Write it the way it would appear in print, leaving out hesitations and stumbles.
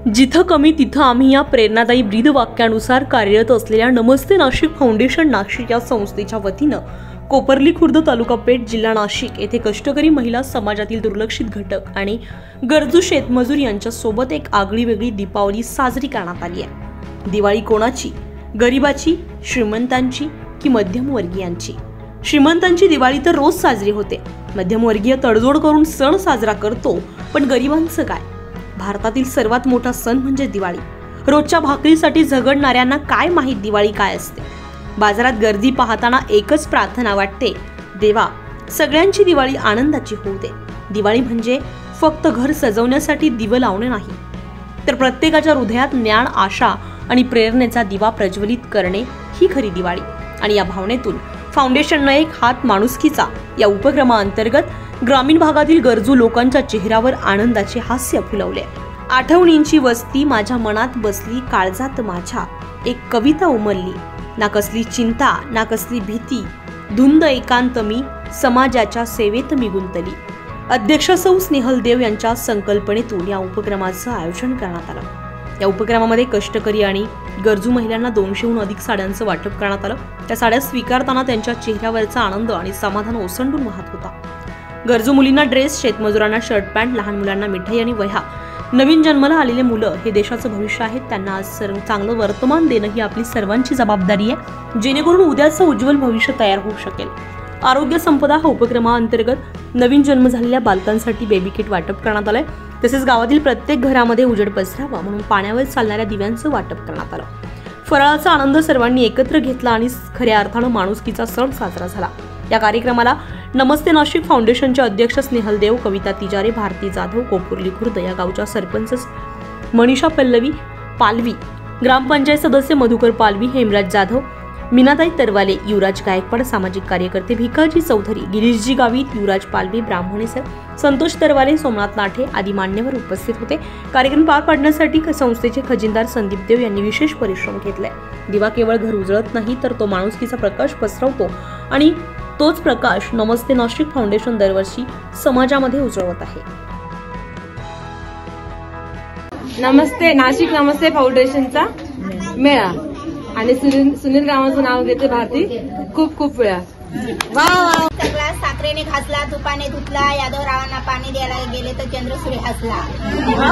जिथं कमी तिथं आम्ही या प्रेरणादायी ब्रीद वाक्यानुसार कार्यरत असलेल्या नमस्ते नाशिक फाउंडेशन नाशिक या संस्थेच्या वतीनं कोपर्ली खुर्द तालुका पेठ जिल्हा नाशिक येथे कष्टकरी महिला समाजातील दुर्लक्षित घटक आणि गरजू शेतमजूर यांच्या सोबत एक आगळीवेगळी दीपावली साजरी करण्यात आली आहे। दिवाळी कोणाची? गरिबाची, श्रीमंतांची की मध्यमवर्गीयांची? श्रीमंतांची दिवाळी तर रोज साजरी होते, मध्यमवर्गीय तडजोड करून सण साजरा करतो, पण गरिबांचं काय? भारतातील सर्वात मोठा सण म्हणजे दिवाळी। रोजच्या भाकरीसाठी झगडणाऱ्यांना काय माहित दिवाळी काय असते। बाजारात गर्दी पाहताना एकच प्रार्थना वाटते, देवा सगळ्यांची दिवाळी आनंदाची होऊ दे। दिवाळी म्हणजे फक्त घर सजवण्यासाठी दिवे लावणे नाही, तर प्रत्येकाच्या हृदयात ज्ञान, आशा आणि प्रेरणेचा दिवा प्रज्वलित करणे ही खरी दिवाळी। आणि या भावनेतून फाउंडेशनने एक हात माणुसकीचा या उपक्रमाअंतर्गत ग्रामीण भागातील गरजू लोकांच्या चेहऱ्यावर आनंदाचे हास्य फुलवले। आठवणींची वस्ती माझ्या मनात बसली, काळजात माझ्या एक कविता उमलली। ना कसली चिंता ना कसली भीती, धुंद एकांत मी समाजाच्या सेवेत मी गुंतली। अध्यक्ष सौ स्नेहल देव यांच्या संकल्पनेतून या उपक्रमाचं आयोजन करण्यात आलं। या उपक्रमामध्ये कष्टकरी आणि गरजू महिलांना 200हून अधिक साड्यांचं वाटप करण्यात आलं। त्या साड्या स्वीकारताना त्यांच्या चेहऱ्यावरचा आनंद आणि समाधान ओसंडून वाहत होता। गरजू मुलींना ड्रेस, शेतमजुरांना शर्ट पॅन्ट, लहान मुलांना मिठाई आणि वह्या। नवीन जन्माला आलेले मुलं हे देशाचं भविष्य आहेत, त्यांना आज चांगलं वर्तमान देणं ही आपली सर्वांची जबाबदारी आहे, जेणेकरून उद्याचं उज्ज्वल भविष्य तयार होऊ शकेल। आरोग्य संपदा हा उपक्रमाअंतर्गत नवीन जन्म झालेल्या बालकांसाठी बेबी किट वाटप करण्यात आलंय। तसेच गावातील प्रत्येक घरामध्ये उजेड पसरावा म्हणून पाण्यावर चालणाऱ्या दिव्यांचं वाटप करण्यात आलं। फराळाचा आनंद सर्वांनी एकत्र घेतला आणि खऱ्या अर्थानं माणुसकीचा सण साजरा झाला। या कार्यक्रमाला नमस्ते नाशिक फाउंडेशनचे अध्यक्ष स्नेहल देव, कविता तिजारे, भारती जाधव, कोपर्ली खुर्द या गावच्या सरपंच मनीषा पल्लवी पालवी, ग्रामपंचायत सदस्य मधुकर पालवी, हेमराज जाधव, मीनाताई तरवाले, युवराज गायकवाड, सामाजिक कार्यकर्ते भिकाजी चौधरी, गिरीशजी गावित, युवराज पालवी, ब्राह्मणे सर, संतोष तरवाले, सोमनाथ नाठे आदी मान्यवर उपस्थित होते। कार्यक्रम पार पाडण्यासाठी संस्थेचे खजिनदार संदीप देव यांनी विशेष परिश्रम घेतले। दिवा केवळ घर उजळत नाही, तर तो माणुसकीचा प्रकाश पसरवतो आणि तोच प्रकाश नमस्ते नाशिक फाउंडेशन दरवर्षी समाजामध्ये उजळवत आहे। नमस्ते नाशिक नमस्ते फाउंडेशनचा मेळा आणि सुनील रावांचं नाव घेते भारती खूप खूप वेळा। सगळा साखरेने घासला, तुपाने धुतला, यादव रावांना पाणी द्यायला गेले तर चंद्रसूर्य हसला।